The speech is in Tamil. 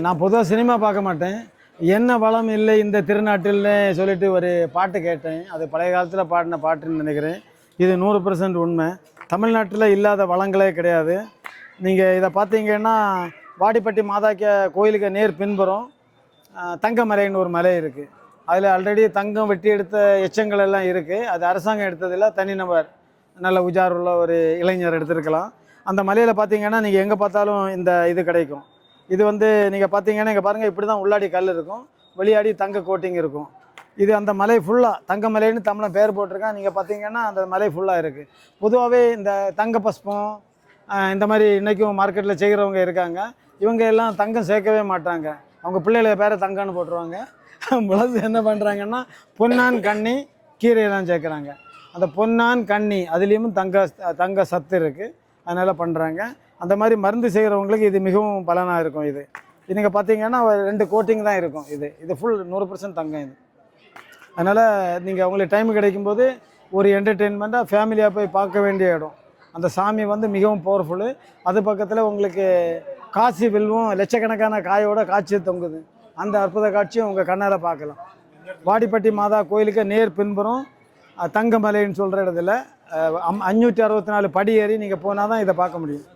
நான் பொதுவாக சினிமா பார்க்க மாட்டேன். என்ன வளம் இல்லை இந்த திருநாட்டில்னு சொல்லிட்டு ஒரு பாட்டு கேட்டேன். அது பழைய காலத்தில் பாடின பாட்டுன்னு நினைக்கிறேன். இது 100% உண்மை. தமிழ்நாட்டில் இல்லாத வளங்களே கிடையாது. நீங்கள் இதை பார்த்தீங்கன்னா வாடிப்பட்டி மாதாக்கிய கோயிலுக்கு நேர் பின்புறம் தங்கமலைன்னு ஒரு மலை இருக்குது. அதில் ஆல்ரெடி தங்கம் வெட்டி எடுத்த எச்சங்கள் எல்லாம் இருக்குது. அது அரசாங்கம் எடுத்ததில்ல, தனிநபர் நல்ல உஜார் உள்ள ஒரு இளைஞர் எடுத்திருக்கலாம். அந்த மலையில் பார்த்தீங்கன்னா நீங்கள் எங்கே பார்த்தாலும் இந்த இது கிடைக்கும். இது நீங்கள் பார்த்தீங்கன்னா இங்கே பாருங்கள், இப்படி தான் உள்ளாடி கல் இருக்கும், வெளியாடி தங்க கோட்டிங் இருக்கும். இது அந்த மலை ஃபுல்லாக தங்க மலைன்னு தமிழன் பேர் போட்டிருக்கான். நீங்கள் பார்த்தீங்கன்னா அந்த மலை ஃபுல்லாக இருக்குது. பொதுவாகவே இந்த தங்க பஸ்பம் இந்த மாதிரி இன்றைக்கும் மார்க்கெட்டில் செய்கிறவங்க இருக்காங்க. இவங்க எல்லாம் தங்கம் சேர்க்கவே மாட்டாங்க. அவங்க பிள்ளைகளை பேரை தங்கம்னு போட்டுருவாங்க. முளது என்ன பண்ணுறாங்கன்னா பொன்னான் கண்ணி கீரையெல்லாம் சேர்க்குறாங்க. அந்த பொன்னான் கண்ணி அதுலேயும் தங்க சத்து இருக்குது, அதனால் பண்ணுறாங்க. அந்த மாதிரி மருந்து செய்கிறவங்களுக்கு இது மிகவும் பலனாக இருக்கும். இது நீங்கள் பார்த்தீங்கன்னா 2 கோட்டிங் தான் இருக்கும். இது ஃபுல் 100% தங்கம். இது அதனால் நீங்கள் உங்களுக்கு டைம் கிடைக்கும்போது ஒரு என்டர்டெயின்மெண்ட்டாக ஃபேமிலியாக போய் பார்க்க வேண்டிய இடம். அந்த சாமி மிகவும் பவர்ஃபுல்லு. அது பக்கத்தில் உங்களுக்கு காசி வில்வம் லட்சக்கணக்கான காயோட காட்சி தொங்குது. அந்த அற்புத காட்சியும் உங்கள் கண்ணால் பார்க்கலாம். வாடிப்பட்டி மாதா கோயிலுக்கு நேர் பின்புறம் தங்கமலைன்னு சொல்கிற இடத்துல 564 படி ஏறி நீங்கள் போனால் தான் இதை பார்க்க முடியும்.